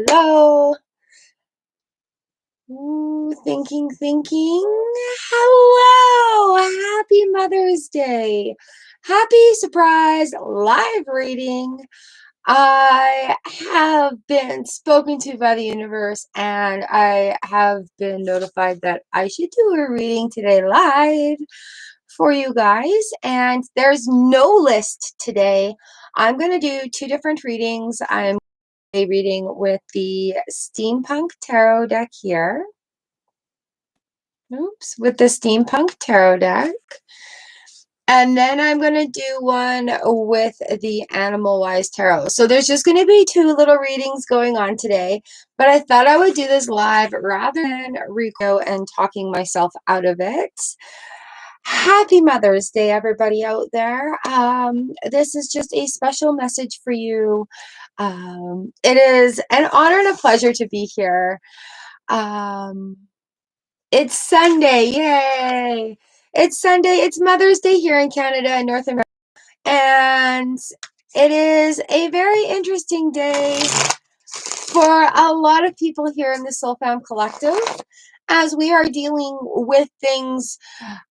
go. Ooh, thinking. Hello, happy Mother's Day. Happy surprise live reading. I have been spoken to by the universe and I have been notified that I should do a reading today live for you guys. And there's no list today. I'm going to do two different readings. I'm a reading with the Steampunk Tarot deck here. Oops, with the Steampunk Tarot deck. And then I'm going to do one with the Animal Wise Tarot. So there's just going to be two little readings going on today. But I thought I would do this live rather than reco and talking myself out of it. Happy Mother's Day, everybody out there. This is just a special message for you. It is an honor and a pleasure to be here. It's Sunday, yay! It's Sunday, it's Mother's Day here in Canada and North America, and it is a very interesting day for a lot of people here in the Soul Fam Collective as we are dealing with things,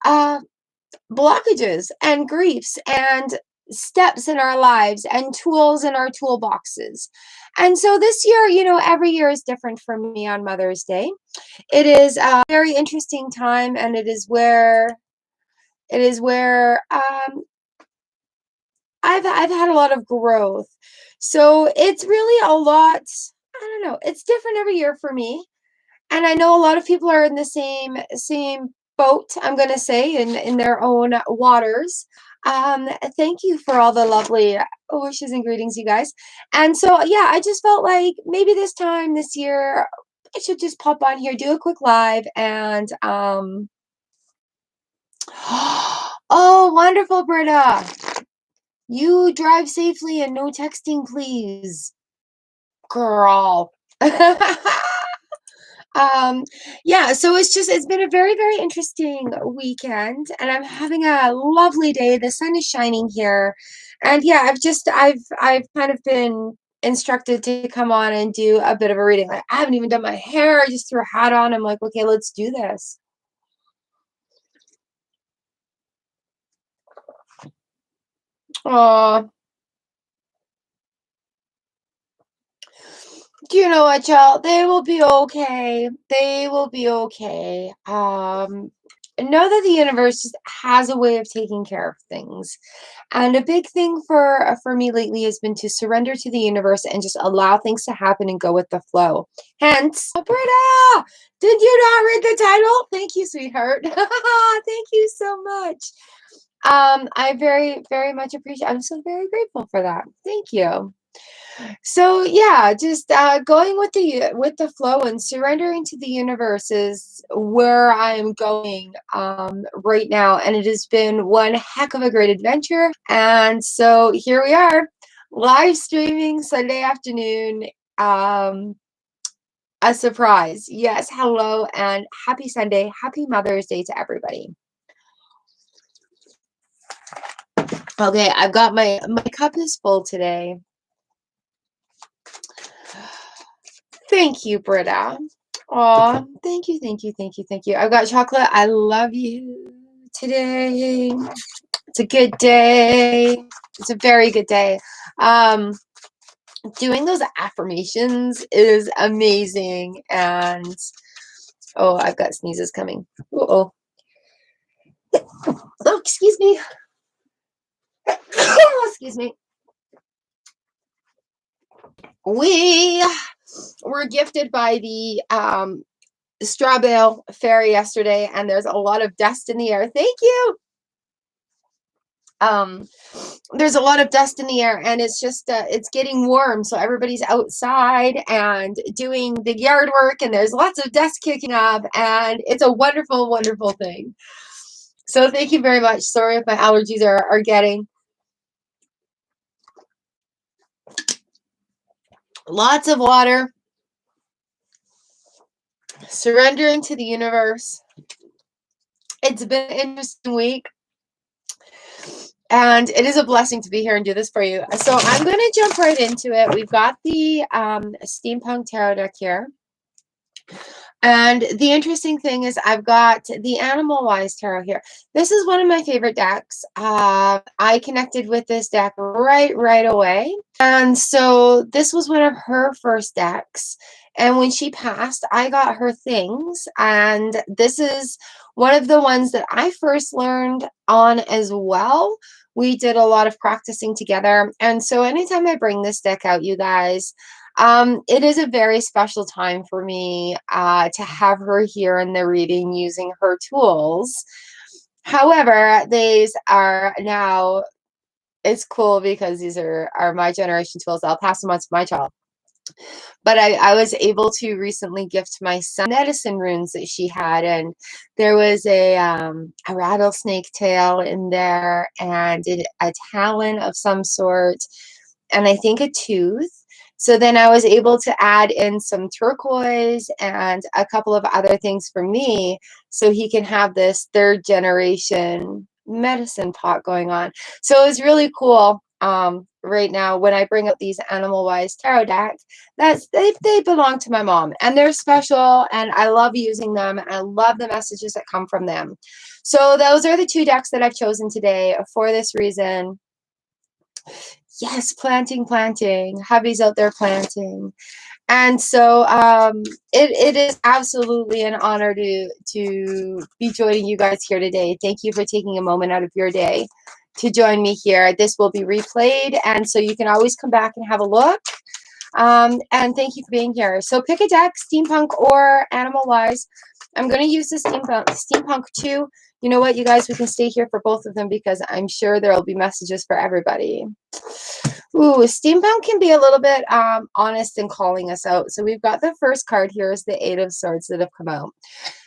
blockages and griefs and steps in our lives and tools in our toolboxes. And so this year, every year is different for me on Mother's Day. It is a very interesting time, and it is where I've had a lot of growth. So it's really a lot, I don't know, it's different every year for me. And I know a lot of people are in the same boat, I'm going to say, in their own waters. Thank you for all the lovely wishes and greetings, you guys. And so, yeah, I just felt like maybe this time this year, I should just pop on here, do a quick live, and oh, wonderful, Britta. You drive safely and no texting, please. Girl. Yeah, so it's been a very, very interesting weekend, and I'm having a lovely day. The sun is shining here. And yeah, I've kind of been instructed to come on and do a bit of a reading. Like, I haven't even done my hair. I just threw a hat on. I'm like, okay, let's do this. Oh, do you know what, y'all? They will be okay. They will be okay. Know that the universe just has a way of taking care of things. And a big thing for me lately has been to surrender to the universe and just allow things to happen and go with the flow. Hence, Britta, did you not read the title? Thank you, sweetheart. Thank you so much. I very, very much appreciate. I'm so very grateful for that. Thank you. So yeah, just going with the flow and surrendering to the universe is where I'm going right now, and it has been one heck of a great adventure. And so here we are, live streaming Sunday afternoon. A surprise, yes. Hello and happy Sunday, happy Mother's Day to everybody. Okay, I've got my cup is full today. Thank you, Britta. Aw, thank you, thank you, thank you, thank you. I've got chocolate. I love you today. It's a good day. It's a very good day. Doing those affirmations is amazing. And oh, I've got sneezes coming. Uh-oh. Oh, excuse me. Excuse me. We were gifted by the Strawbale Fairy yesterday, and there's a lot of dust in the air. Thank you. There's a lot of dust in the air, and it's just it's getting warm, so everybody's outside and doing the yard work, and there's lots of dust kicking up, and it's a wonderful, wonderful thing. So thank you very much. Sorry if my allergies are getting. Lots of water. Surrendering to the universe. It's been an interesting week. And it is a blessing to be here and do this for you. So I'm going to jump right into it. We've got the Steampunk Tarot deck here. And the interesting thing is I've got the Animal Wise Tarot here. This is one of my favorite decks. I connected with this deck right away. And so this was one of her first decks. And when she passed, I got her things. And this is one of the ones that I first learned on as well. We did a lot of practicing together. And so anytime I bring this deck out, you guys, it is a very special time for me to have her here in the reading using her tools. However, these are now, it's cool because these are my generation tools. I'll pass them on to my child. But I was able to recently gift my son medicine runes that she had, and there was a rattlesnake tail in there, and a talon of some sort, and I think a tooth. So then I was able to add in some turquoise and a couple of other things for me so he can have this third generation medicine pot going on. So it was really cool. Right now, when I bring up these Animal Wise tarot decks, they belong to my mom, and they're special, and I love using them, and I love the messages that come from them. So those are the two decks that I've chosen today for this reason. Yes, planting. Hubby's out there planting. And so it is absolutely an honor to be joining you guys here today. Thank you for taking a moment out of your day to join me here. This will be replayed, and so you can always come back and have a look. And thank you for being here. So pick a deck, Steampunk or Animal Wise. I'm going to use the Steampunk 2. You know what, you guys, we can stay here for both of them because I'm sure there will be messages for everybody. Ooh, Steampunk can be a little bit honest in calling us out. So we've got the first card here is the Eight of Swords that have come out.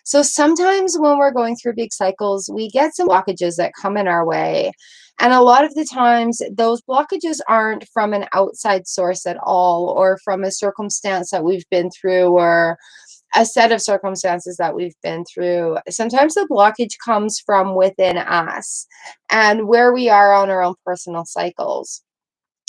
So sometimes when we're going through big cycles, we get some blockages that come in our way. And a lot of the times, those blockages aren't from an outside source at all, or from a circumstance that we've been through, or a set of circumstances that we've been through. Sometimes the blockage comes from within us and where we are on our own personal cycles.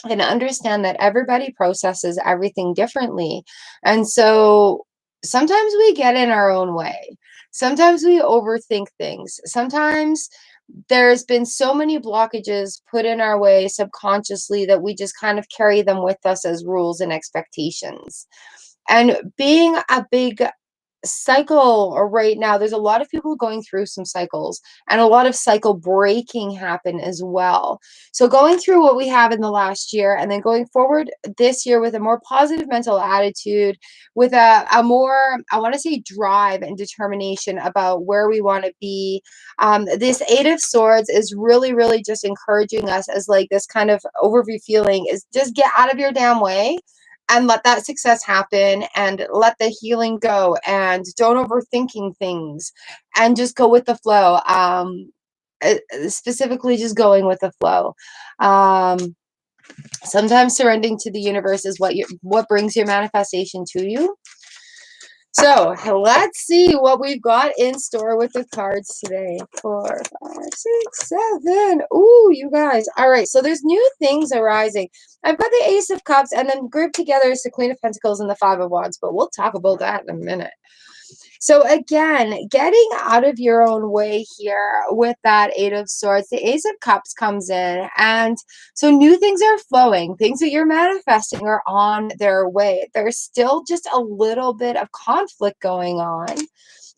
And understand that everybody processes everything differently. And so sometimes we get in our own way. Sometimes we overthink things. Sometimes there's been so many blockages put in our way subconsciously that we just kind of carry them with us as rules and expectations. And being a big cycle right now, there's a lot of people going through some cycles, and a lot of cycle breaking happen as well. So going through what we have in the last year, and then going forward this year with a more positive mental attitude, with a more, I want to say, drive and determination about where we want to be. This Eight of Swords is really just encouraging us, as like this kind of overview feeling is just get out of your damn way and let that success happen, and let the healing go, and don't overthinking things, and just go with the flow. Specifically just going with the flow. Sometimes surrendering to the universe is what brings your manifestation to you. So let's see what we've got in store with the cards today. 4, 5, 6, 7. Ooh, you guys. All right. So there's new things arising. I've got the Ace of Cups, and then grouped together is the Queen of Pentacles and the Five of Wands, but we'll talk about that in a minute. So again, getting out of your own way here with that Eight of Swords, the Ace of Cups comes in, and so new things are flowing. Things that you're manifesting are on their way. There's still just a little bit of conflict going on.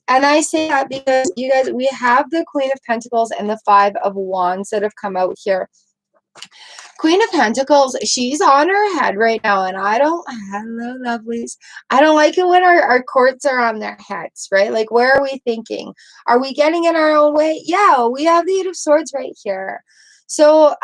And I say that because, you guys, we have the Queen of Pentacles and the Five of Wands that have come out here. Queen of Pentacles, she's on her head right now, and hello, lovelies. I don't like it when our courts are on their heads, right? Like, where are we thinking? Are we getting in our own way? Yeah, we have the Eight of Swords right here. So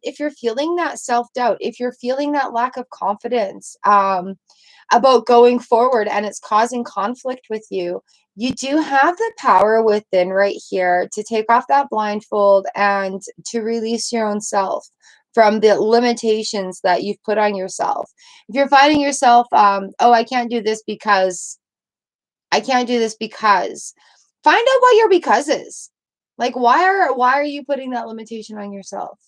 if you're feeling that self-doubt, if you're feeling that lack of confidence about going forward, and it's causing conflict with you, you do have the power within right here to take off that blindfold and to release your own self from the limitations that you've put on yourself. If you're finding yourself, oh, I can't do this because, find out what your because is. Like, why are you putting that limitation on yourself?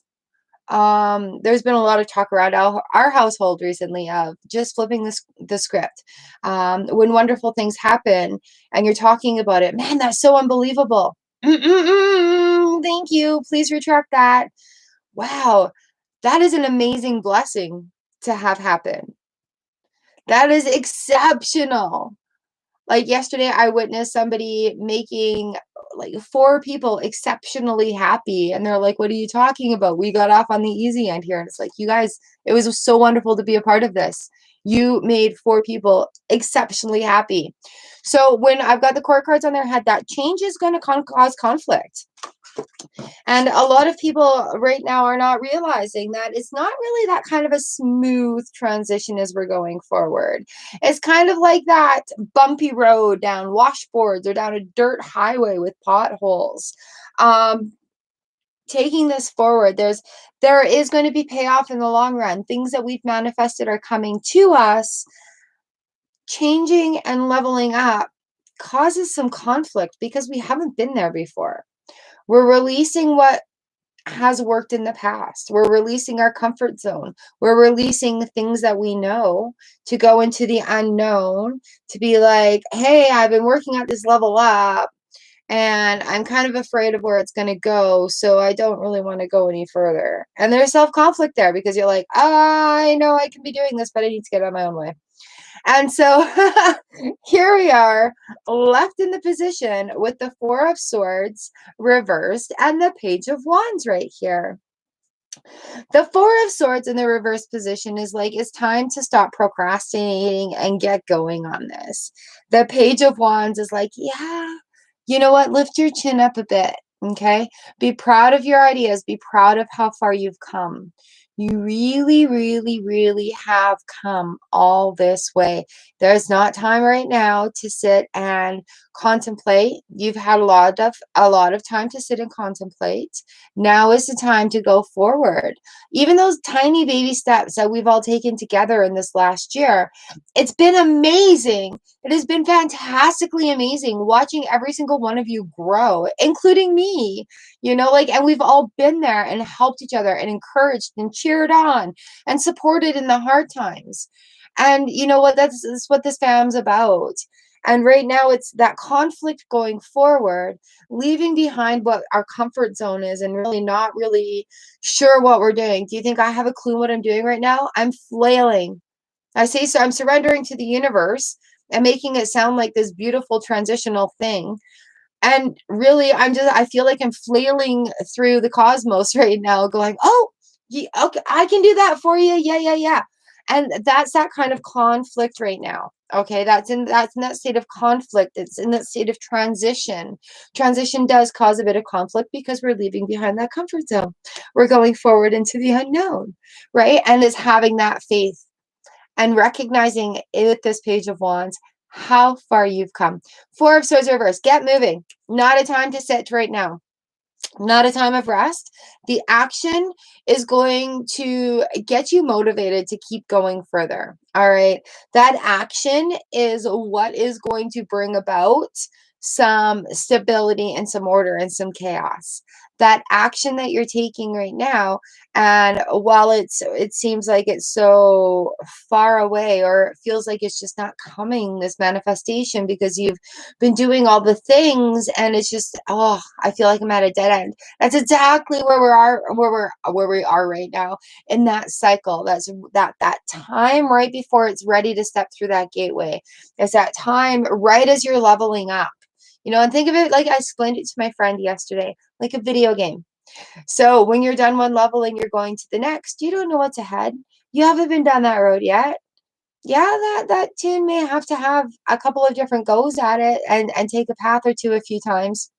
There's been a lot of talk around our household recently of just flipping the script. When wonderful things happen and you're talking about it, man, that's so unbelievable. Thank you. Please retract that. Wow, that is an amazing blessing to have happen. That is exceptional. Like yesterday, I witnessed somebody making like four people exceptionally happy. And they're like, what are you talking about? We got off on the easy end here. And it's like, you guys, it was so wonderful to be a part of this. You made four people exceptionally happy. So when I've got the court cards on their head, that change is going to cause conflict. And a lot of people right now are not realizing that it's not really that kind of a smooth transition as we're going forward. It's kind of like that bumpy road down washboards or down a dirt highway with potholes. Taking this forward, there is going to be payoff in the long run. Things that we've manifested are coming to us. Changing and leveling up causes some conflict because we haven't been there before. We're releasing what has worked in the past. We're releasing our comfort zone. We're releasing the things that we know to go into the unknown, to be like, hey, I've been working at this level up and I'm kind of afraid of where it's going to go. So I don't really want to go any further. And there's self-conflict there because you're like, I know I can be doing this, but I need to get out of my own way. And so here we are, left in the position with the Four of Swords reversed and the Page of Wands right here. The Four of Swords in the reverse position is like, it's time to stop procrastinating and get going on this. The Page of Wands is like, yeah, you know what? Lift your chin up a bit, okay? Be proud of your ideas. Be proud of how far you've come. You really, really, really have come all this way. There's not time right now to sit and contemplate. You've had a lot of time to sit and contemplate. Now is the time to go forward. Even those tiny baby steps that we've all taken together in this last year, it's been amazing. It has been fantastically amazing watching every single one of you grow, including me, and we've all been there and helped each other and encouraged and cheered on and supported in the hard times. And you know what? That's what this fam's about. And right now, it's that conflict going forward, leaving behind what our comfort zone is and really not really sure what we're doing. Do you think I have a clue what I'm doing right now? I'm flailing. I say so. I'm surrendering to the universe and making it sound like this beautiful transitional thing. And really, I feel like I'm flailing through the cosmos right now, going, oh, yeah, okay, I can do that for you. Yeah, yeah, yeah. And that's that kind of conflict right now. Okay, that's in that state of conflict. It's in that state of transition. Transition does cause a bit of conflict because we're leaving behind that comfort zone. We're going forward into the unknown, right? And it's having that faith and recognizing with this Page of Wands how far you've come. Four of Swords reverse. Get moving. Not a time to sit right now. Not a time of rest. The action is going to get you motivated to keep going further. All right. That action is what is going to bring about some stability and some order and some chaos. That action that you're taking right now, and while it seems like it's so far away, or it feels like it's just not coming, this manifestation, because you've been doing all the things and it's just, oh, I feel like I'm at a dead end. That's exactly where we are right now in that cycle. That's that time right before it's ready to step through that gateway. It's that time right as you're leveling up. And think of it like I explained it to my friend yesterday, like a video game. So when you're done one level and you're going to the next, you don't know what's ahead. You haven't been down that road yet. Yeah, that tune may have to have a couple of different goes at it and take a path or two a few times.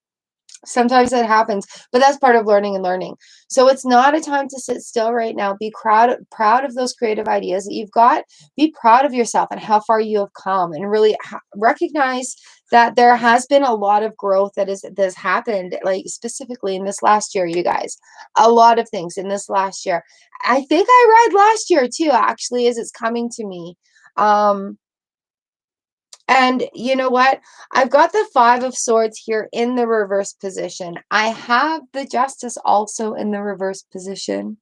Sometimes that happens, but that's part of learning and learning. So it's not a time to sit still right now. Be proud of those creative ideas that you've got. Be proud of yourself and how far you have come, and really recognize that there has been a lot of growth that's happened, like specifically in this last year, you guys. A lot of things in this last year. I think I read last year too, actually, as it's coming to me. And you know what? I've got the Five of Swords here in the reverse position. I have the Justice also in the reverse position.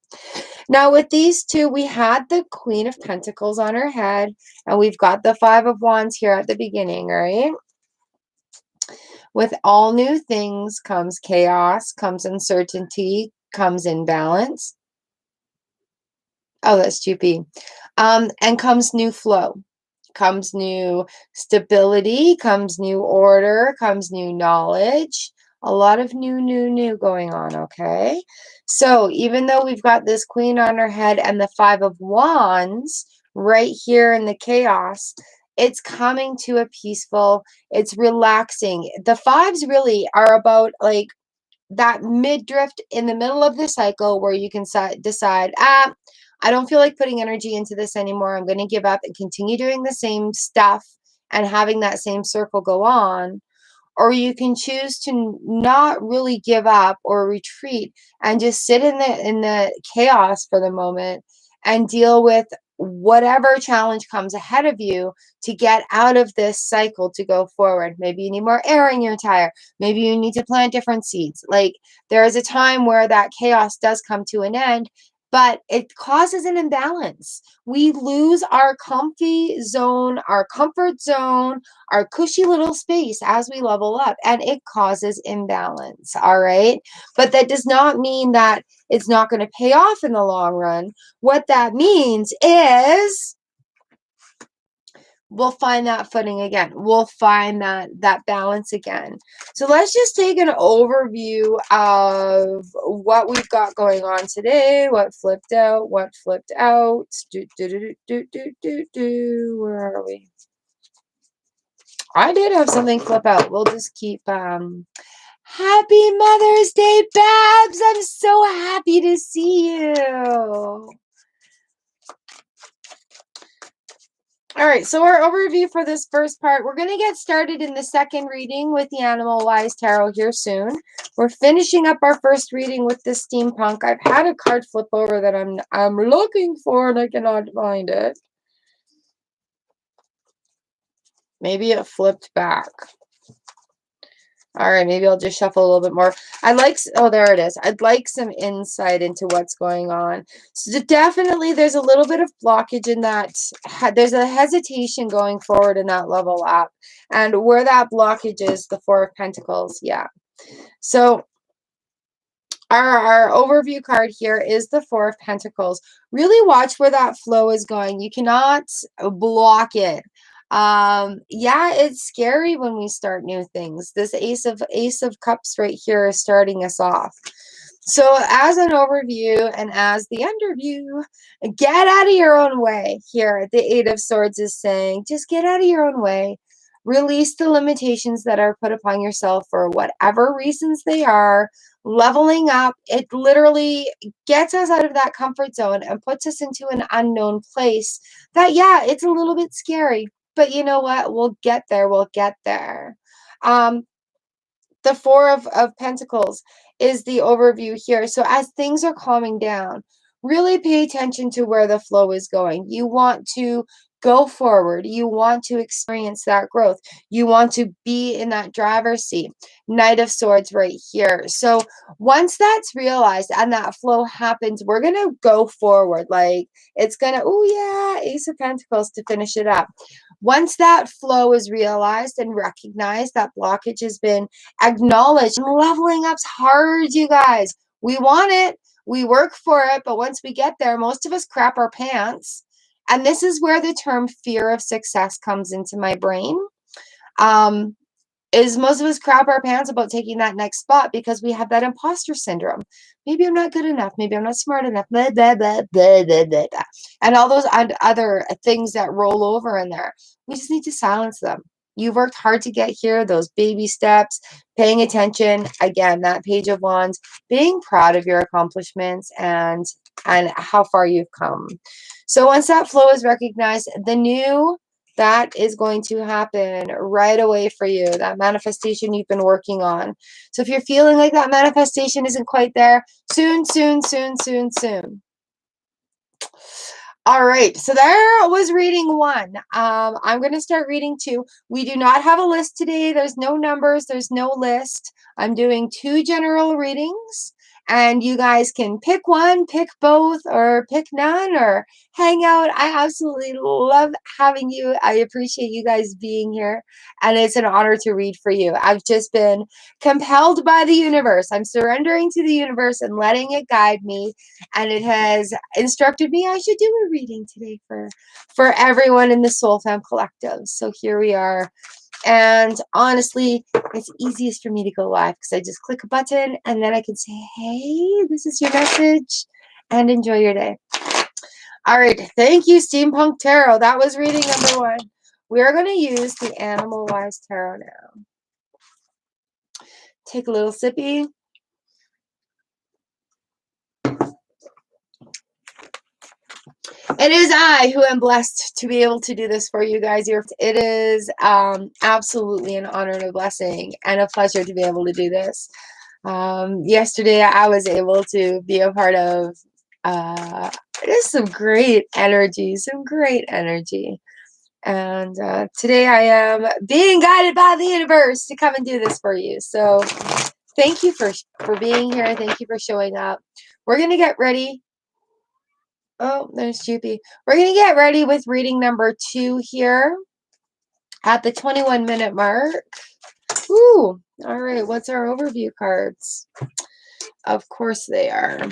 Now, with these two, we had the Queen of Pentacles on her head, and we've got the Five of Wands here at the beginning, right? With all new things comes chaos, comes uncertainty, comes imbalance. Oh, that's GP. And comes new flow, comes new stability, comes new order, comes new knowledge. A lot of new going on, okay? So even though we've got this Queen on her head and the Five of Wands right here in the chaos, it's coming to a peaceful, it's relaxing. The fives really are about like that mid drift in the middle of the cycle where you can decide, I don't feel like putting energy into this anymore. I'm going to give up and continue doing the same stuff and having that same circle go on. Or you can choose to not really give up or retreat and just sit in the chaos for the moment and deal with whatever challenge comes ahead of you to get out of this cycle to go forward. Maybe you need more air in your tire. Maybe you need to plant different seeds. Like there is a time where that chaos does come to an end, but it causes an imbalance. We lose our comfy zone, our comfort zone, our cushy little space as we level up, and it causes imbalance. All right. But that does not mean that it's not going to pay off in the long run. What that means is we'll find that footing again. We'll find that balance again. So let's just take an overview of what we've got going on today. What flipped out? What flipped out? Where are we? I did have something flip out. We'll just keep Happy Mother's Day, Babs! I'm so happy to see you. All right, so our overview for this first part, we're going to get started in the second reading with the Animal Wise Tarot here soon. We're finishing up our first reading with the Steampunk. I've had a card flip over that I'm looking for and I cannot find it. Maybe it flipped back. All right, maybe I'll just shuffle a little bit more. Oh, there it is. I'd like some insight into what's going on. So definitely there's a little bit of blockage in that. There's a hesitation going forward in that level up. And where that blockage is, the Four of Pentacles, yeah. So our overview card here is the Four of Pentacles. Really watch where that flow is going. You cannot block it. Yeah, it's scary when we start new things. This Ace of Cups right here is starting us off. So as an overview and as the underview, get out of your own way here. The Eight of Swords is saying, just get out of your own way. Release the limitations that are put upon yourself for whatever reasons they are. Leveling up, it literally gets us out of that comfort zone and puts us into an unknown place that, yeah, it's a little bit scary. But you know what? We'll get there. We'll get there. The Four of Pentacles is the overview here. So as things are calming down, really pay attention to where the flow is going. You want to go forward. You want to experience that growth. You want to be in that driver's seat. Knight of Swords right here. So once that's realized and that flow happens, we're going to go forward. Like it's going to, oh yeah, Ace of Pentacles to finish it up. Once that flow is realized and recognized, that blockage has been acknowledged. And leveling up's hard, you guys. We want it. We work for it. But once we get there, most of us crap our pants. And this is where the term fear of success comes into my brain. Is most of us crap our pants about taking that next spot because we have that imposter syndrome. Maybe I'm not good enough. Maybe I'm not smart enough. Blah, blah, blah, blah, blah, blah, blah. And all those other things that roll over in there. We just need to silence them. You've worked hard to get here, those baby steps, paying attention. Again, that Page of Wands, being proud of your accomplishments and how far you've come. So once that flow is recognized, the new that is going to happen right away for you, that manifestation you've been working on. So if you're feeling like that manifestation isn't quite there, soon, soon, soon, soon, soon. All right, so there was reading one. I'm going to start reading two. We do not have a list today. There's no numbers, there's no list. I'm doing two general readings, and you guys can pick one, pick both, or pick none, or hang out. I absolutely love having you. I appreciate you guys being here, and it's an honor to read for you. I've just been compelled by the universe. I'm surrendering to the universe and letting it guide me, and it has instructed me I should do a reading today for everyone in the Soul Fam Collective. So here we are. And honestly, it's easiest for me to go live because I just click a button and then I can say, hey, this is your message, and enjoy your day. All right. Thank you, Steampunk Tarot. That was reading number one. We are going to use the Animal Wise Tarot now. Take a little sippy. It is I who am blessed to be able to do this for you guys. It is absolutely an honor and a blessing and a pleasure to be able to do this. Yesterday, I was able to be a part of just some great energy, And today I am being guided by the universe to come and do this for you. So thank you for being here. Thank you for showing up. We're going to get ready. Oh, there's Joopy. We're going to get ready with reading number 2 here at the 21-minute mark. Ooh, all right. What's our overview cards? Of course they are.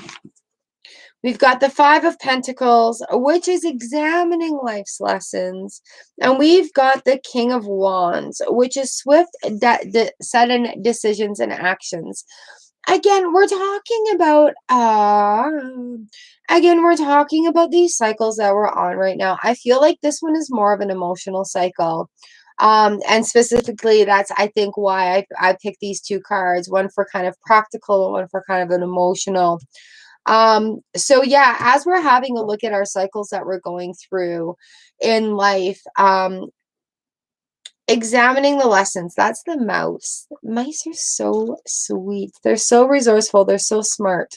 We've got the 5 of Pentacles, which is examining life's lessons. And we've got the King of Wands, which is swift, sudden decisions and actions. Again, we're talking about these cycles that we're on right now. I feel like this one is more of an emotional cycle. And specifically, that's, I think, why I picked these 2 cards, one for kind of practical and one for kind of an emotional. So yeah, as we're having a look at our cycles that we're going through in life, examining the lessons. That's the mouse. Mice are so sweet. They're so resourceful. They're so smart.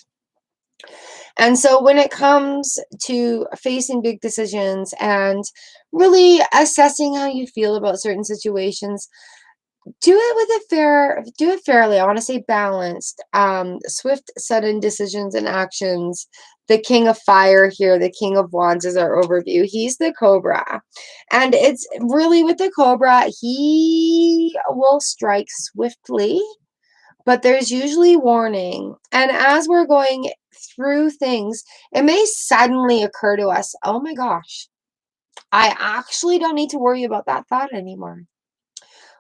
And so when it comes to facing big decisions and really assessing how you feel about certain situations, do it fairly. I want to say balanced. Swift, sudden decisions and actions. The King of Fire here, the King of Wands is our overview. He's the Cobra. And it's really with the Cobra, he will strike swiftly, but there's usually warning. And as we're going through things, it may suddenly occur to us, oh my gosh, I actually don't need to worry about that thought anymore.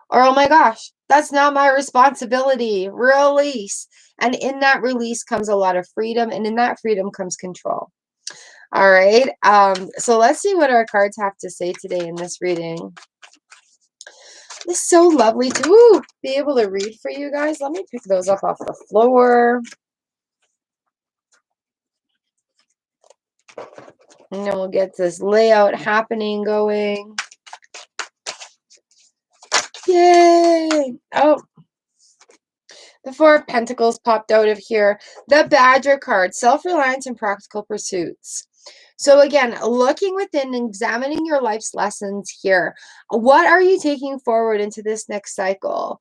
Or, oh my gosh, that's not my responsibility. Release. And in that release comes a lot of freedom. And in that freedom comes control. All right. So let's see what our cards have to say today in this reading. It's so lovely to be able to read for you guys. Let me pick those up off the floor. And then we'll get this layout happening going. Yay! Oh, the 4 of Pentacles popped out of here. The Badger card, self-reliance and practical pursuits. So again, looking within, examining your life's lessons here. What are you taking forward into this next cycle?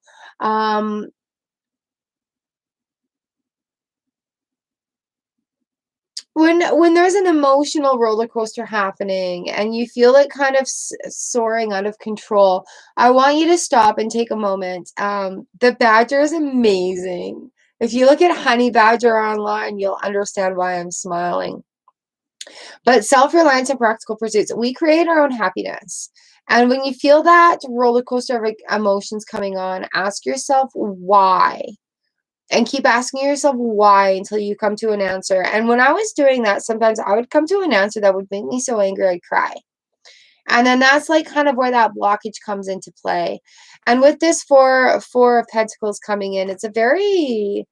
When there's an emotional roller coaster happening and you feel it kind of soaring out of control, I want you to stop and take a moment. The badger is amazing. If you look at honey badger online, you'll understand why I'm smiling. But self-reliance and practical pursuits, we create our own happiness. And when you feel that roller coaster of emotions coming on, ask yourself why. And keep asking yourself why until you come to an answer. And when I was doing that, sometimes I would come to an answer that would make me so angry I'd cry. And then that's like kind of where that blockage comes into play. And with this four of Pentacles coming in, it's a very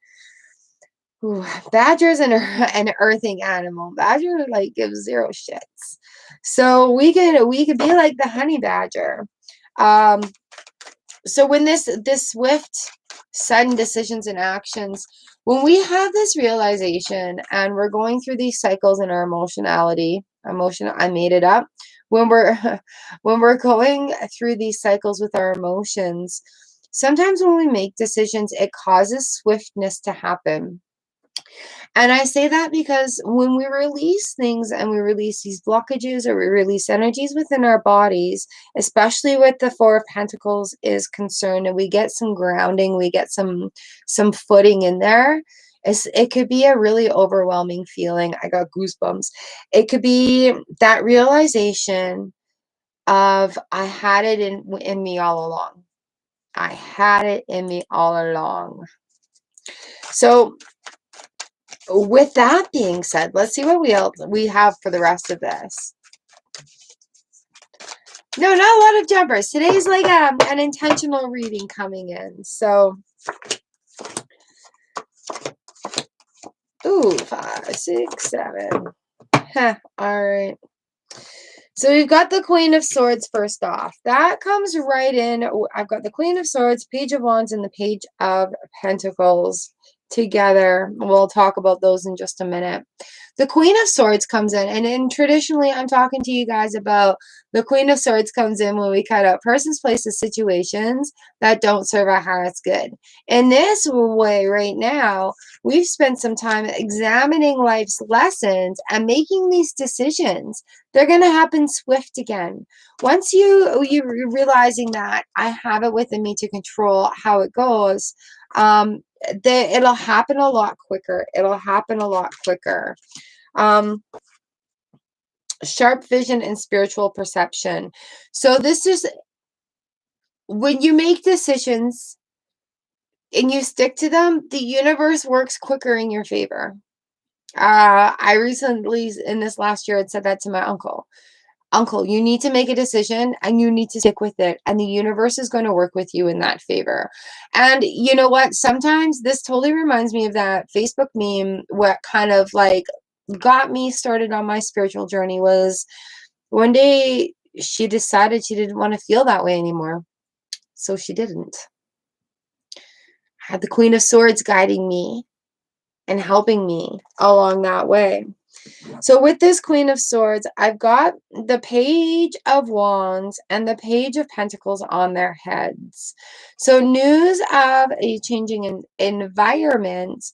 badger's an earthing animal. Badger like gives 0 shits. So we could be like the honey badger. So when this swift, sudden decisions and actions, when we have this realization and we're going through these cycles in our emotionality, Emotional, I made it up. When we're when we're going through these cycles with our emotions, sometimes when we make decisions, it causes swiftness to happen. And I say that because when we release things and we release these blockages or we release energies within our bodies, especially with the Four of Pentacles is concerned, and we get some grounding, we get some footing in there. It could be a really overwhelming feeling. I got goosebumps. It could be that realization of I had it in me all along. I had it in me all along. So with that being said, let's see what we have for the rest of this. No, not a lot of jumpers. Today's like an intentional reading coming in. So, ooh, 5, 6, 7. Huh, all right. So we've got the Queen of Swords first off. That comes right in. I've got the Queen of Swords, Page of Wands, and the Page of Pentacles together. We'll talk about those in just a minute. The Queen of Swords comes in, and traditionally I'm talking to you guys about the Queen of Swords comes in when we cut out persons, places, situations that don't serve our highest good. In this way right now, we've spent some time examining life's lessons and making these decisions. They're going to happen swift again. Once you're realizing that I have it within me to control how it goes, it'll happen a lot quicker. It'll happen a lot quicker. Sharp vision and spiritual perception. So this is when you make decisions and you stick to them, the universe works quicker in your favor. I recently, in this last year, had said that to my uncle. Uncle, you need to make a decision and you need to stick with it. And the universe is going to work with you in that favor. And you know what? Sometimes this totally reminds me of that Facebook meme. What kind of like got me started on my spiritual journey was one day she decided she didn't want to feel that way anymore. So she didn't. I had the Queen of Swords guiding me and helping me along that way. So with this Queen of Swords, I've got the Page of Wands and the Page of Pentacles on their heads. So news of a changing environment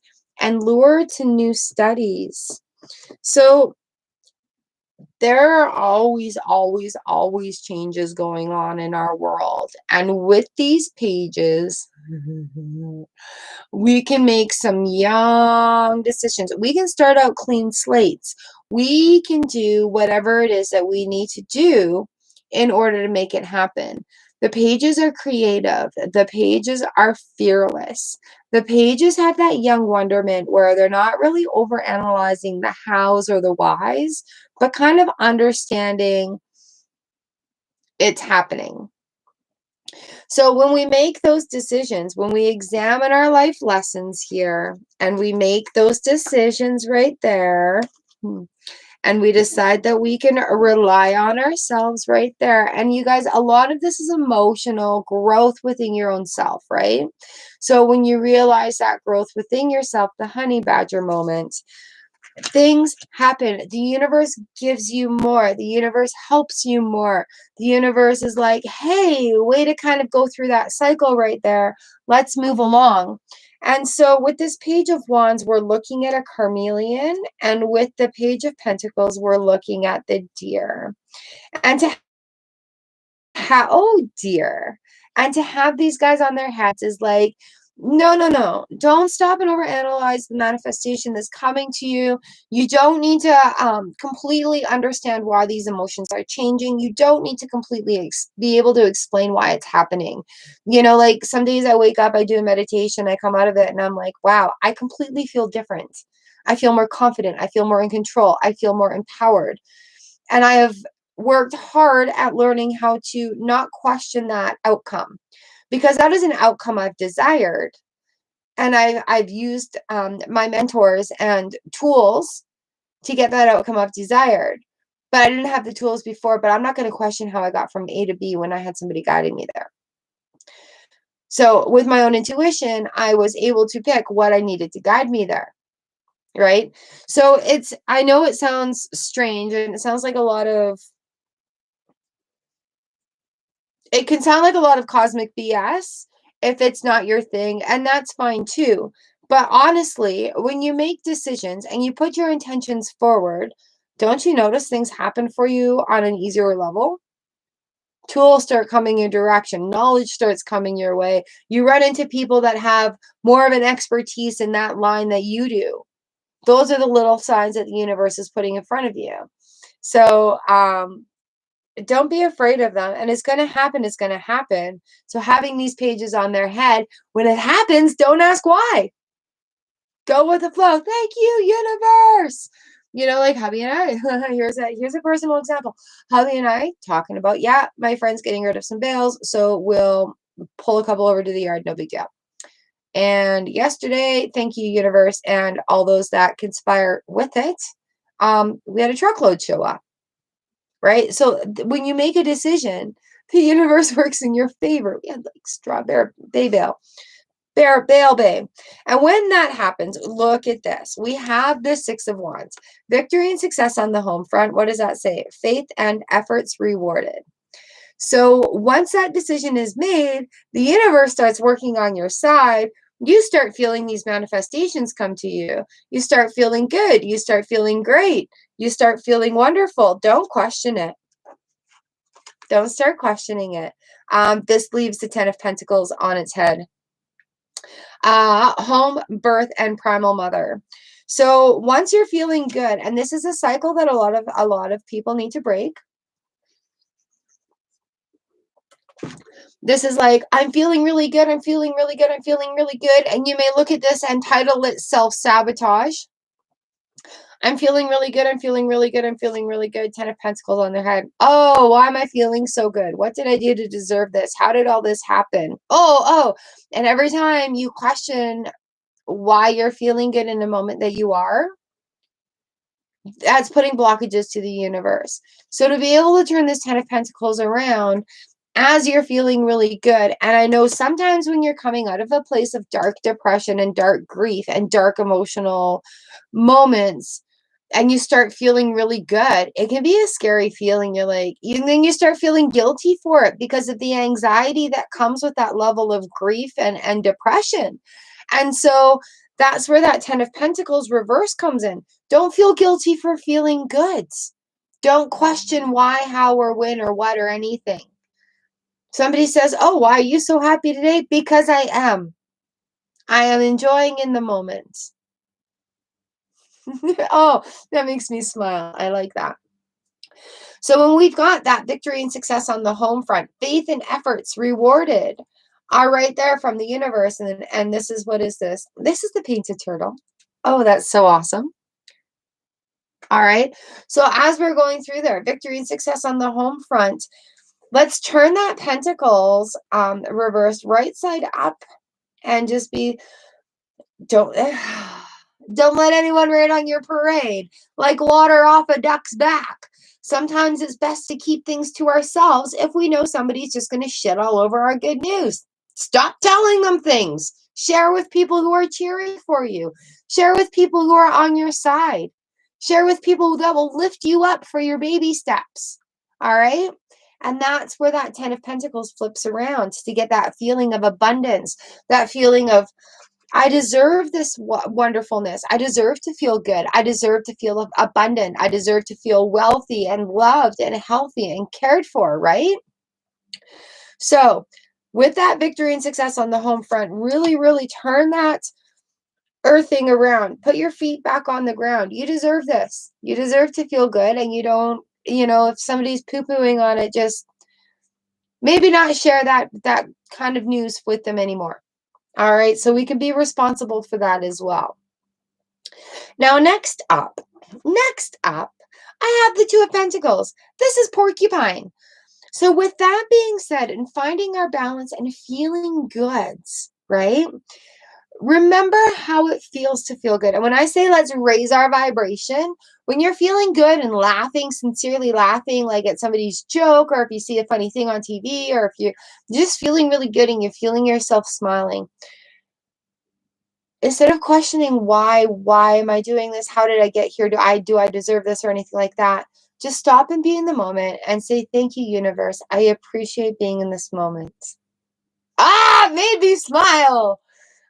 and lure to new studies. So there are always, always, always changes going on in our world. And with these pages, we can make some young decisions. We can start out clean slates. We can do whatever it is that we need to do in order to make it happen. The pages are creative. The pages are fearless. The pages have that young wonderment where they're not really overanalyzing the hows or the whys, but kind of understanding it's happening. So when we make those decisions, when we examine our life lessons here, and we make those decisions right there, and we decide that we can rely on ourselves right there. And you guys, a lot of this is emotional growth within your own self, right? So when you realize that growth within yourself, the honey badger moment, things happen. The universe gives you more. The universe helps you more. The universe is like, hey, way to kind of go through that cycle right there. Let's move along. And so with this Page of Wands, we're looking at a chameleon. And with the Page of Pentacles, we're looking at the deer. And to oh dear. And to have these guys on their heads is like, no, no, no. Don't stop and overanalyze the manifestation that's coming to you. You don't need to completely understand why these emotions are changing. You don't need to completely be able to explain why it's happening. You know, like some days I wake up, I do a meditation, I come out of it, and I'm like, wow, I completely feel different. I feel more confident. I feel more in control. I feel more empowered. And I have worked hard at learning how to not question that outcome, because that is an outcome I've desired. And I've used my mentors and tools to get that outcome I've desired. But I didn't have the tools before, but I'm not going to question how I got from A to B when I had somebody guiding me there. So with my own intuition, I was able to pick what I needed to guide me there. right? So I know it sounds strange and it sounds like a lot of, it can sound like a lot of cosmic BS if it's not your thing, and that's fine too. But honestly, when you make decisions and you put your intentions forward, don't you notice things happen for you on an easier level? Tools start coming your direction, knowledge starts coming your way. You run into people that have more of an expertise in that line that you do. Those are the little signs that the universe is putting in front of you. So, don't be afraid of them. And it's going to happen. It's going to happen. So, having these pages on their head, when it happens, don't ask why. Go with the flow. Thank you, universe. Like hubby and I, here's a personal example. Hubby and I talking about, yeah, my friend's getting rid of some bales, so we'll pull a couple over to the yard, no big deal. And yesterday, thank you, universe, and all those that conspire with it, we had a truckload show up, right? So when you make a decision, the universe works in your favor. We had like strawberry bay bale, bale bay. And when that happens, look at this. We have the Six of Wands. Victory and success on the home front. What does that say? Faith and efforts rewarded. So once that decision is made, the universe starts working on your side. You start feeling these manifestations come to you. You start feeling good. You start feeling great. You start feeling wonderful. Don't question it. Don't start questioning it. This leaves the Ten of Pentacles on its head. Home, birth, and primal mother. So once you're feeling good, and this is a cycle that a lot of people need to break. This is like, I'm feeling really good, I'm feeling really good, I'm feeling really good. And you may look at this and title it self-sabotage. I'm feeling really good, I'm feeling really good, I'm feeling really good. Ten of Pentacles on their head. Oh, why am I feeling so good? What did I do to deserve this? How did all this happen? Oh. And every time you question why you're feeling good in the moment that you are, that's putting blockages to the universe. So to be able to turn this Ten of Pentacles around as you're feeling really good, and I know sometimes when you're coming out of a place of dark depression and dark grief and dark emotional moments, and you start feeling really good, it can be a scary feeling. You're like, then you start feeling guilty for it because of the anxiety that comes with that level of grief and depression. And so that's where that Ten of Pentacles reverse comes in. Don't feel guilty for feeling good. Don't question why, how, or when, or what, or anything. Somebody says, oh, why are you so happy today? Because I am. I am enjoying in the moment. Oh, that makes me smile. I like that. So when we've got that victory and success on the home front, faith and efforts rewarded are right there from the universe. And this is, what is this? This is the painted turtle. Oh, that's so awesome. All right. So as we're going through there, victory and success on the home front, let's turn that pentacles reversed right side up and just be, don't don't let anyone rain on your parade like water off a duck's back. Sometimes it's best to keep things to ourselves if we know somebody's just going to shit all over our good news. Stop telling them things. Share with people who are cheering for you. Share with people who are on your side. Share with people that will lift you up for your baby steps. All right? And that's where that Ten of Pentacles flips around, to get that feeling of abundance, that feeling of, I deserve this wonderfulness. I deserve to feel good. I deserve to feel abundant. I deserve to feel wealthy and loved and healthy and cared for, right? So with that victory and success on the home front, really, really turn that earthing around. Put your feet back on the ground. You deserve this. You deserve to feel good, and you don't, if somebody's poo-pooing on it, just maybe not share that kind of news with them anymore. All right, so we can be responsible for that as well. Now, next up, I have the Two of Pentacles. This is Porcupine. So with that being said, and finding our balance and feeling good, right? Remember how it feels to feel good. And when I say let's raise our vibration, when you're feeling good and laughing, sincerely laughing, like at somebody's joke, or if you see a funny thing on TV, or if you're just feeling really good and you're feeling yourself smiling, instead of questioning why am I doing this? How did I get here? Do I deserve this or anything like that? Just stop and be in the moment and say, thank you, universe. I appreciate being in this moment. Ah, made me smile.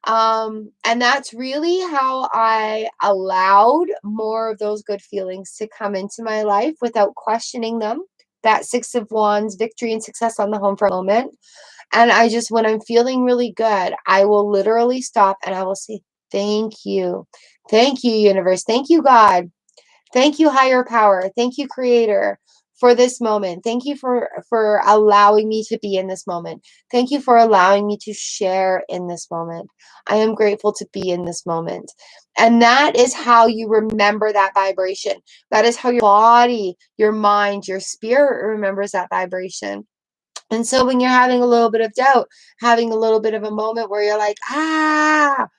And that's really how I allowed more of those good feelings to come into my life without questioning them. That Six of Wands, victory and success on the home for a moment. And I just, when I'm feeling really good, I will literally stop and I will say, thank you. Thank you, universe. Thank you, God. Thank you, higher power. Thank you, creator, for this moment. Thank you for allowing me to be in this moment. Thank you for allowing me to share in this moment. I am grateful to be in this moment. And that is how you remember that vibration. That is how your body, your mind, your spirit remembers that vibration. And so when you're having a little bit of doubt, having a little bit of a moment where you're like, that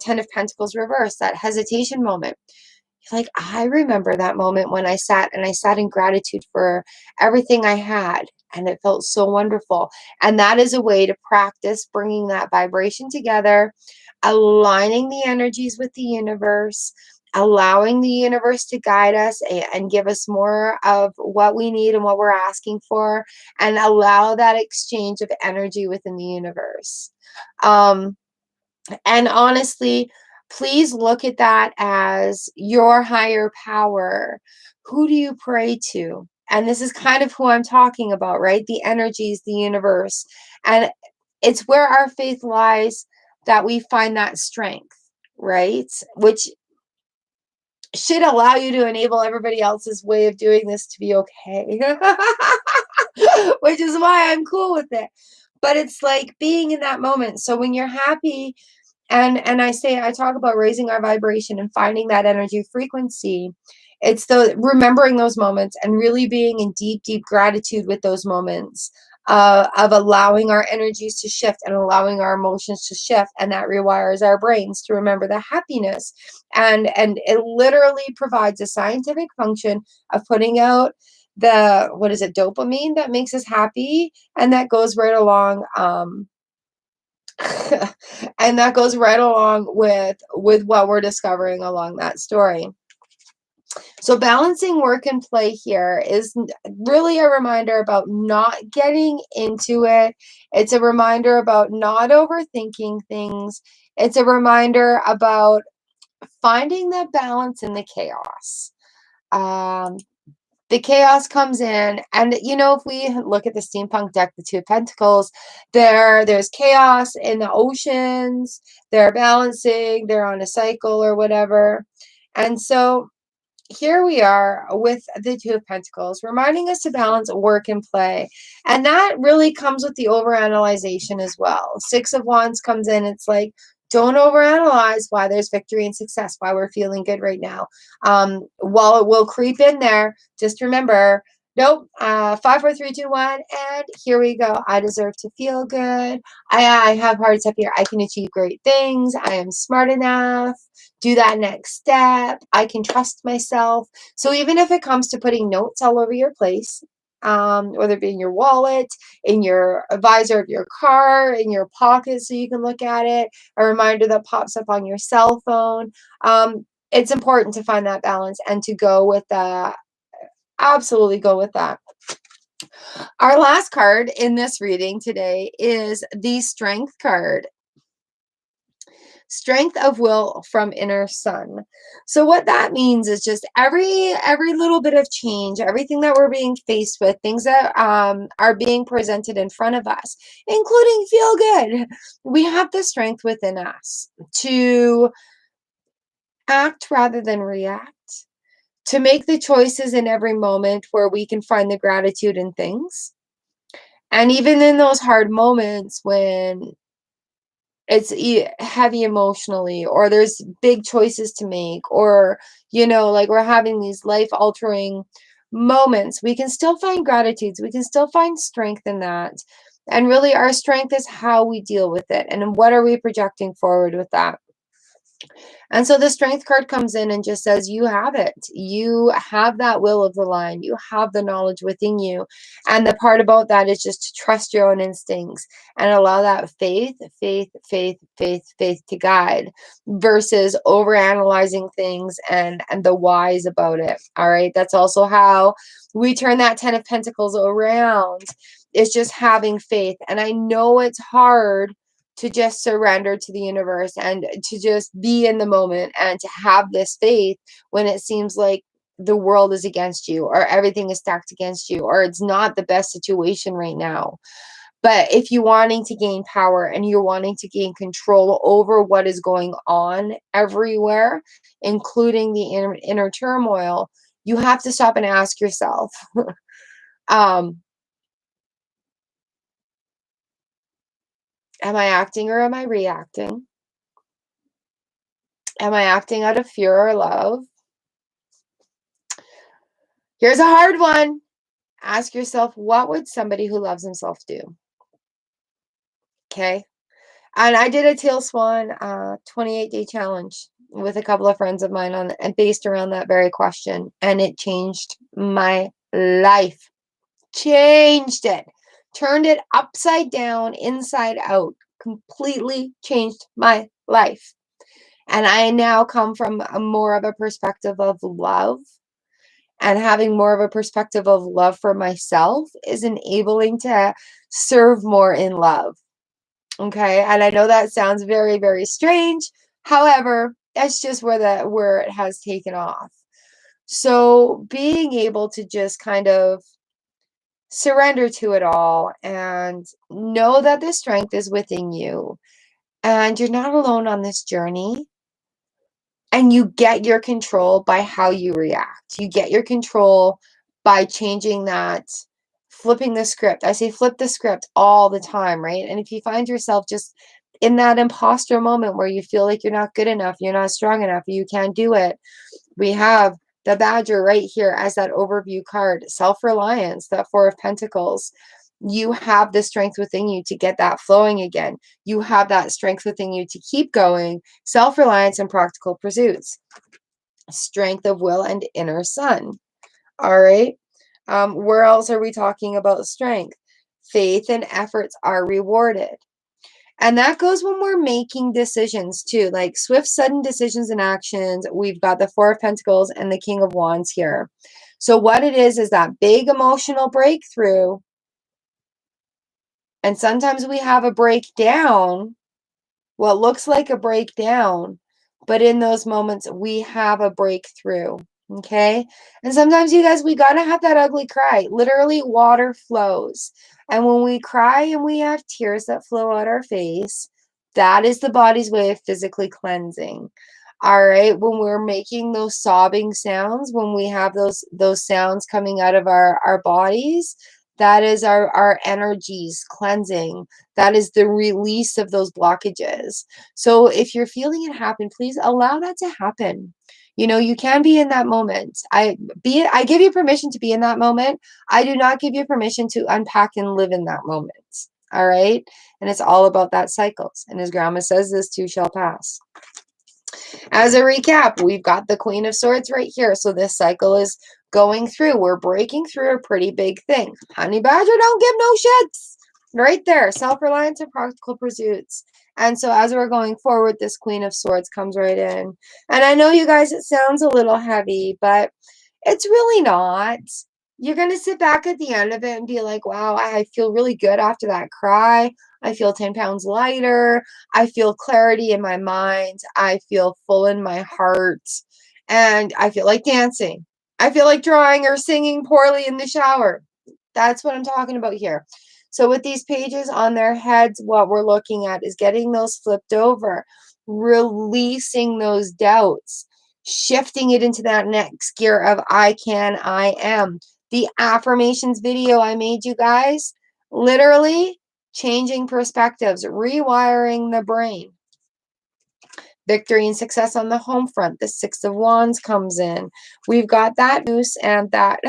10 of Pentacles reverse, that hesitation moment, like, I remember that moment when I sat in gratitude for everything I had, and it felt so wonderful. And that is a way to practice bringing that vibration together, aligning the energies with the universe, allowing the universe to guide us and give us more of what we need and what we're asking for, and allow that exchange of energy within the universe. Um, and honestly, please look at that as your higher power. Who do you pray to? And this is kind of who I'm talking about, right? The energies, the universe. And it's where our faith lies that we find that strength, right? Which should allow you to enable everybody else's way of doing this to be okay. Which is why I'm cool with it. But it's like being in that moment. So when you're happy, and I talk about raising our vibration and finding that energy frequency. It's the remembering those moments and really being in deep gratitude with those moments of allowing our energies to shift and allowing our emotions to shift, and that rewires our brains to remember the happiness. And it literally provides a scientific function of putting out the, what is it, dopamine, that makes us happy, and that goes right along and that goes right along with what we're discovering along that story. So balancing work and play here is really a reminder about not getting into it. It's a reminder about not overthinking things. It's a reminder about finding that balance in the chaos. Um, the chaos comes in, and if we look at the steampunk deck, the Two of Pentacles, there's chaos in the oceans. They're balancing, they're on a cycle or whatever. And so here we are with the Two of Pentacles, reminding us to balance work and play. And that really comes with the overanalyzation as well. Six of Wands comes in. It's like, don't overanalyze why there's victory and success, why we're feeling good right now. While it will creep in there, just remember, nope, 5, 4, 3, 2, 1, and here we go. I deserve to feel good. I have hearts up here. I can achieve great things. I am smart enough. Do that next step. I can trust myself. So even if it comes to putting notes all over your place, whether it be in your wallet, in your visor of your car, in your pocket so you can look at it, a reminder that pops up on your cell phone, it's important to find that balance and to go with that. Absolutely go with that. Our last card in this reading today is the Strength card. Strength of will from inner sun. So what that means is just every little bit of change, everything that we're being faced with, things that are being presented in front of us, including feel good. We have the strength within us to act rather than react, to make the choices in every moment where we can find the gratitude in things. And even in those hard moments when it's heavy emotionally, or there's big choices to make, or like we're having these life altering moments, we can still find gratitudes, we can still find strength in that. And really our strength is how we deal with it, and what are we projecting forward with that. And so the strength card comes in and just says, you have it. You have that will of the lion. You have the knowledge within you. And the part about that is just to trust your own instincts and allow that faith to guide versus over analyzing things and the whys about it. All right. That's also how we turn that 10 of Pentacles around. It's just having faith. And I know it's hard to just surrender to the universe and to just be in the moment and to have this faith when it seems like the world is against you or everything is stacked against you or it's not the best situation right now. But if you're wanting to gain power and you're wanting to gain control over what is going on everywhere, including the inner turmoil, you have to stop and ask yourself, um, am I acting or am I reacting? Am I acting out of fear or love? Here's a hard one. Ask yourself, what would somebody who loves himself do? Okay. And I did a Teal Swan 28-day challenge with a couple of friends of mine on and based around that very question. And it changed my life. Changed it. Turned it upside down, inside out. Completely changed my life. And I now come from a more of a perspective of love. And having more of a perspective of love for myself is enabling to serve more in love. Okay. And I know that sounds very, very strange. However, that's just where it has taken off. So being able to just kind of surrender to it all and know that the strength is within you and you're not alone on this journey. And you get your control by how you react. You get your control by changing that, flipping the script. I say flip the script all the time, right? And if you find yourself just in that imposter moment where you feel like you're not good enough, you're not strong enough, you can't do it, we have the Badger right here as that overview card. Self-reliance, that Four of Pentacles. You have the strength within you to get that flowing again. You have that strength within you to keep going. Self-reliance and practical pursuits. Strength of will and inner sun. All right. Where else are we talking about strength? Faith and efforts are rewarded. And that goes when we're making decisions too, like swift, sudden decisions and actions. We've got the Four of Pentacles and the King of Wands here. So what it is that big emotional breakthrough. And sometimes we have a breakdown, what looks like a breakdown, but in those moments we have a breakthrough. Okay. And sometimes, you guys, we got to have that ugly cry. Literally, water flows. And when we cry and we have tears that flow out our face, that is the body's way of physically cleansing. All right. When we're making those sobbing sounds, when we have those sounds coming out of our bodies, that is our energies cleansing. That is the release of those blockages. So if you're feeling it happen, please allow that to happen. You know, you can be in that moment. I give you permission to be in that moment. I do not give you permission to unpack and live in that moment. All right. And it's all about that cycles. And as grandma says, this too shall pass. As a recap, we've got the Queen of Swords right here. So this cycle is going through. We're breaking through a pretty big thing. Honey Badger don't give no shits. Right there. Self-reliance and practical pursuits. And so as we're going forward, this Queen of Swords comes right in. And I know, you guys, it sounds a little heavy, but it's really not. You're going to sit back at the end of it and be like, wow, I feel really good after that cry. I feel 10 pounds lighter. I feel clarity in my mind. I feel full in my heart. And I feel like dancing. I feel like drawing or singing poorly in the shower. That's what I'm talking about here. So with these pages on their heads, what we're looking at is getting those flipped over, releasing those doubts, shifting it into that next gear of I can, I am. The affirmations video I made, you guys, literally changing perspectives, rewiring the brain. Victory and success on the home front. The Six of Wands comes in. We've got that moose and that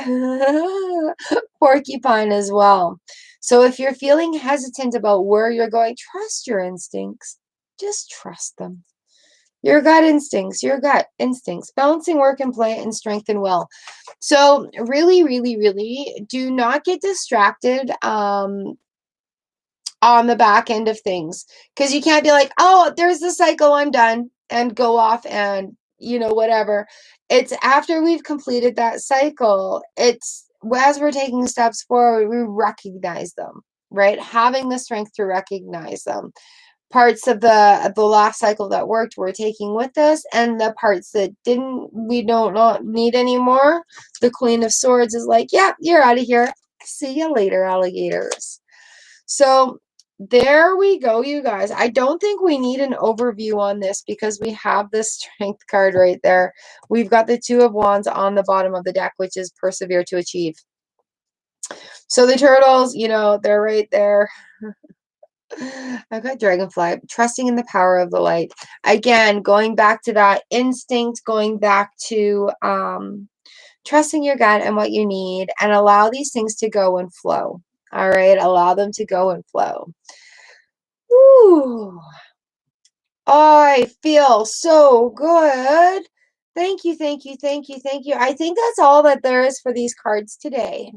porcupine as well. So if you're feeling hesitant about where you're going, trust your instincts. Just trust them. Your gut instincts, balancing work and play and strength and will. So really, really, really do not get distracted on the back end of things, because you can't be like, oh, there's the cycle, I'm done, and go off and whatever. It's after we've completed that cycle, it's as we're taking steps forward, we recognize them, right? Having the strength to recognize them. Parts of the last cycle that worked, we're taking with us, and the parts that didn't, we don't not need anymore. The Queen of Swords is like, yeah, you're out of here. See you later, alligators. So there we go, you guys. I don't think we need an overview on this because we have the strength card right there. We've got the Two of Wands on the bottom of the deck, which is persevere to achieve. So the turtles, they're right there. I've got Dragonfly, trusting in the power of the light. Again, going back to that instinct, going back to trusting your gut and what you need, and allow these things to go and flow. All right, allow them to go and flow. Woo. I feel so good. Thank you, thank you, thank you, thank you. I think that's all that there is for these cards today.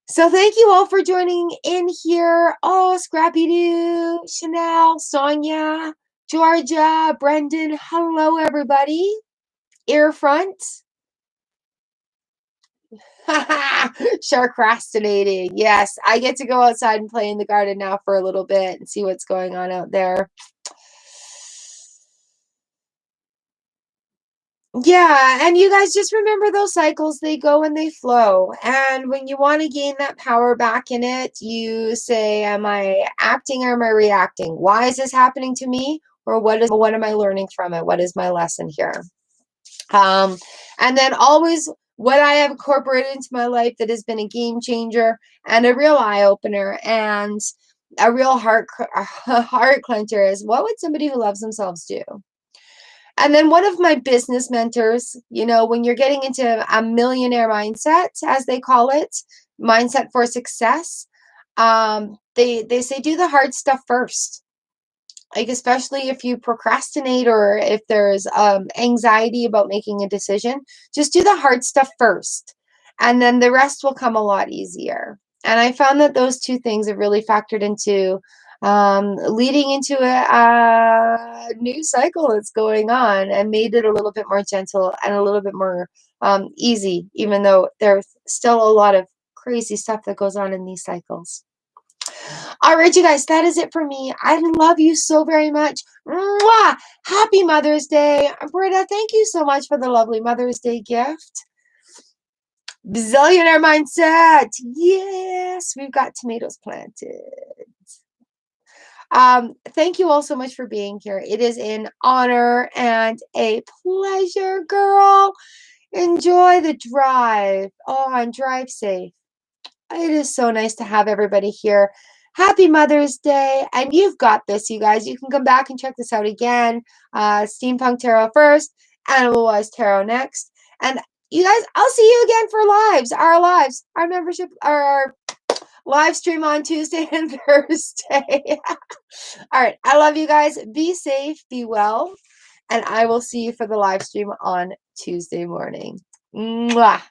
So thank you all for joining in here. Oh, Scrappy Doo, Chanel, Sonia, Georgia, Brendan. Hello, everybody. Earfront. Charcrastinating. Yes, I get to go outside and play in the garden now for a little bit and see what's going on out there. Yeah, and you guys just remember those cycles, they go and they flow. And when you want to gain that power back in it, you say, am I acting or am I reacting? Why is this happening to me? Or what am I learning from it? What is my lesson here? And then always what I have incorporated into my life that has been a game changer and a real eye opener and a real heart clencher is, what would somebody who loves themselves do? And then one of my business mentors, when you're getting into a millionaire mindset, as they call it, mindset for success, they say do the hard stuff first. Like, especially if you procrastinate or if there's anxiety about making a decision, just do the hard stuff first. And then the rest will come a lot easier. And I found that those two things have really factored into leading into a new cycle that's going on and made it a little bit more gentle and a little bit more easy, even though there's still a lot of crazy stuff that goes on in these cycles. All right, you guys, that is it for me. I love you so very much. Mwah! Happy Mother's Day. Britta, thank you so much for the lovely Mother's Day gift. Bazillionaire mindset. Yes, we've got tomatoes planted. Thank you all so much for being here. It is an honor and a pleasure, girl. Enjoy the drive. Oh, and drive safe. It is so nice to have everybody here. Happy Mother's Day. And you've got this, you guys. You can come back and check this out again. Steampunk Tarot first, Animal Wise Tarot next. And you guys, I'll see you again for our membership, our live stream on Tuesday and Thursday. All right. I love you guys. Be safe, be well. And I will see you for the live stream on Tuesday morning. Mwah.